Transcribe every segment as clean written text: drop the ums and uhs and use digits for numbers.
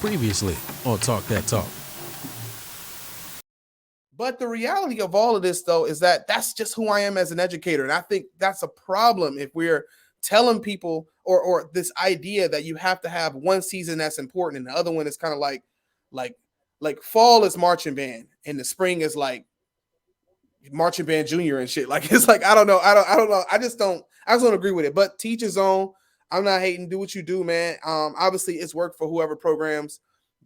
Previously on Talk That Talk. But the reality of all of this, though, is that that's just who I am as an educator. And I think that's a problem if we're telling people or this idea that you have to have one season that's important and the other one is kind of like fall is marching band and the spring is like marching band junior and shit. Like it's like I don't know. I just don't agree with it. But teach his own. I'm not hating. Do what you do, man. Obviously it's work for whoever programs.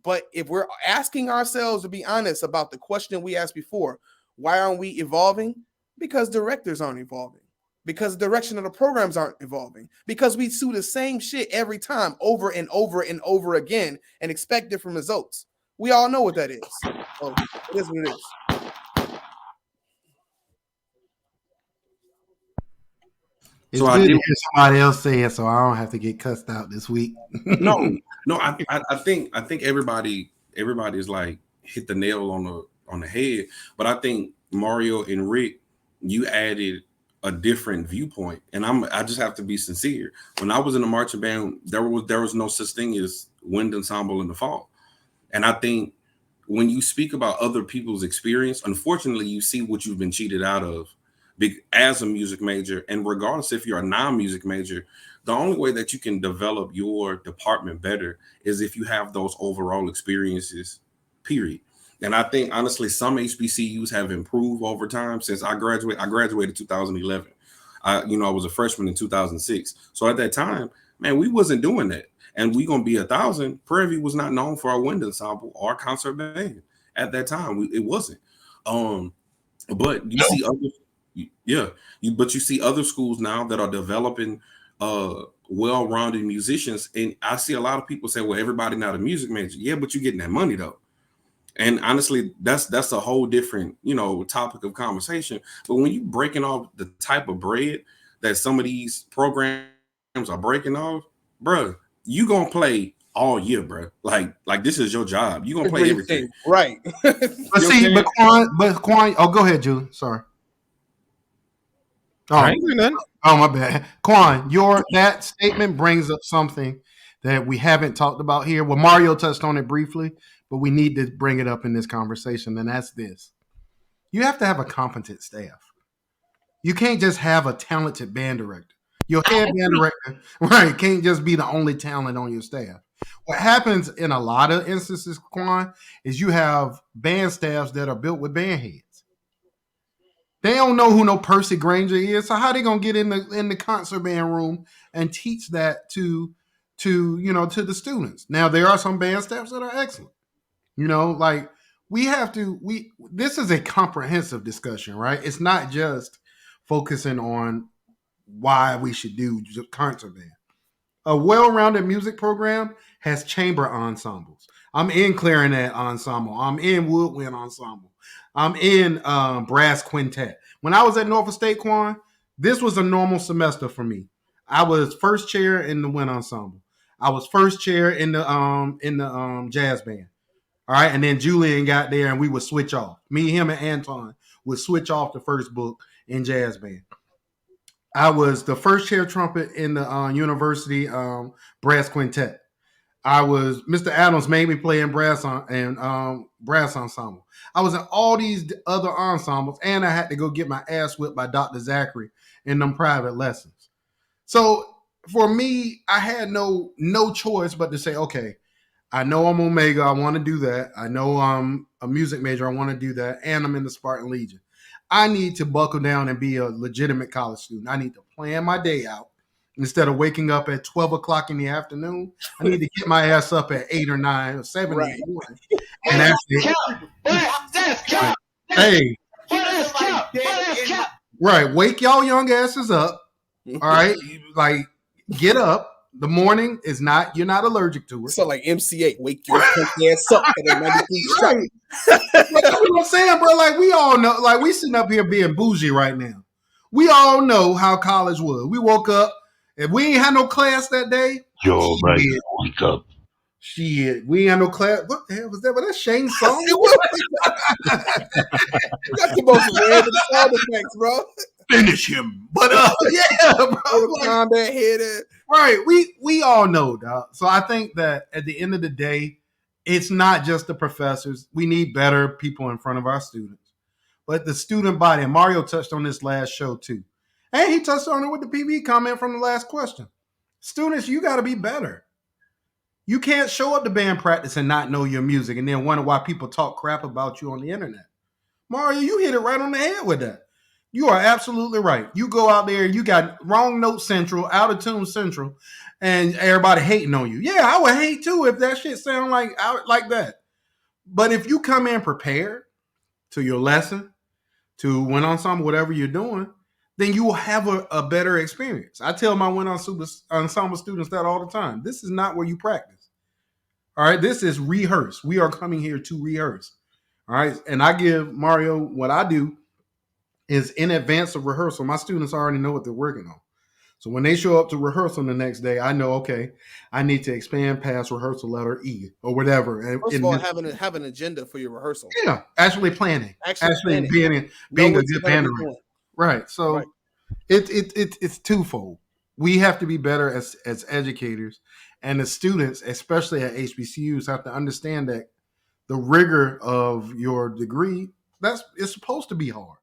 But if we're asking ourselves to be honest about the question we asked before, why aren't we evolving? Because directors aren't evolving. Because the direction of the programs aren't evolving. Because we do the same shit every time over and over and over again and expect different results. We all know what that is. So it is what it is. It's good to hear somebody else say it, so I don't have to get cussed out this week. No. I think everybody is like hit the nail on the head. But I think Mario and Rick, you added a different viewpoint, and I just have to be sincere. When I was in the marching band, there was no such thing as wind ensemble in the fall, and I think when you speak about other people's experience, unfortunately, you see what you've been cheated out of. As a music major, and regardless if you're a non-music major, the only way that you can develop your department better is if you have those overall experiences, period. And I think, honestly, some HBCUs have improved over time since I graduated. I graduated 2011. I was a freshman in 2006. So at that time, man, we wasn't doing that. And we going to be 1,000. Prairie View was not known for our wind ensemble or concert band. At that time, it wasn't. But you see other... Yeah, but you see other schools now that are developing well-rounded musicians, and I see a lot of people say, "Well, everybody not a music major." Yeah, but you're getting that money though, and honestly, that's a whole different topic of conversation. But when you breaking off the type of bread that some of these programs are breaking off, bro, you gonna play all year, bro. Like this is your job. You gonna play everything, right? But see, but Quan. Oh, go ahead, Julie. Sorry. Oh, my bad. Quan, that statement brings up something that we haven't talked about here. Well, Mario touched on it briefly, but we need to bring it up in this conversation, and that's this. You have to have a competent staff. You can't just have a talented band director. Your head band director, right, can't just be the only talent on your staff. What happens in a lot of instances, Quan, is you have band staffs that are built with band heads. They don't know who no Percy Granger is, so how they gonna get in the concert band room and teach that to the students? Now there are some band staffs that are excellent. This is a comprehensive discussion, right? It's not just focusing on why we should do concert band. A well-rounded music program has chamber ensembles. I'm in clarinet ensemble. I'm in woodwind ensemble. I'm in brass quintet. When I was at Norfolk State, Quan, this was a normal semester for me. I was first chair in the wind ensemble. I was first chair in the jazz band. All right, and then Julian got there, and we would switch off. Me, him, and Anton would switch off the first book in jazz band. I was the first chair trumpet in the university brass quintet. Mr. Adams made me play in brass ensemble. I was in all these other ensembles, and I had to go get my ass whipped by Dr. Zachary in them private lessons. So for me, I had no choice but to say, okay, I know I'm Omega. I want to do that. I know I'm a music major. I want to do that. And I'm in the Spartan Legion. I need to buckle down and be a legitimate college student. I need to plan my day out. Instead of waking up at 12 o'clock in the afternoon, I need to get my ass up at 8 or 9 or 7 right. in the morning. And right, wake y'all young asses up. All right, like get up. The morning is not, you're not allergic to it. So like MC8, wake your ass up. Right. That's what I'm saying, bro. Like we all know, like we sitting up here being bougie right now. We all know how college was. We woke up. If we ain't had no class that day, wake up. Shit, we ain't had no class. What the hell was that? Was that Shane's song? That's the most random sound effects, bro. Finish him, but yeah, bro. Like, combat head. Right, we all know, dog. So I think that at the end of the day, it's not just the professors. We need better people in front of our students. But the student body, and Mario touched on this last show too. And he touched on it with the PV comment from the last question. Students, you got to be better. You can't show up to band practice and not know your music and then wonder why people talk crap about you on the internet. Mario, you hit it right on the head with that. You are absolutely right. You go out there, you got wrong note central, out of tune central, and everybody hating on you. Yeah, I would hate too if that shit sound like that. But if you come in prepared to your lesson, to wind ensemble, whatever you're doing, then you will have a better experience. I tell my wind ensemble students that all the time. This is not where you practice. All right, this is rehearse. We are coming here to rehearse. All right, and I give Mario what I do is in advance of rehearsal. My students already know what they're working on. So when they show up to rehearsal the next day, I know, okay, I need to expand past rehearsal letter E or whatever. First of all, have an agenda for your rehearsal. Yeah, actually planning. Actually planning. being a good band director. Right. So right. It's twofold. We have to be better as educators, and the students, especially at HBCUs, have to understand that the rigor of your degree, it's supposed to be hard.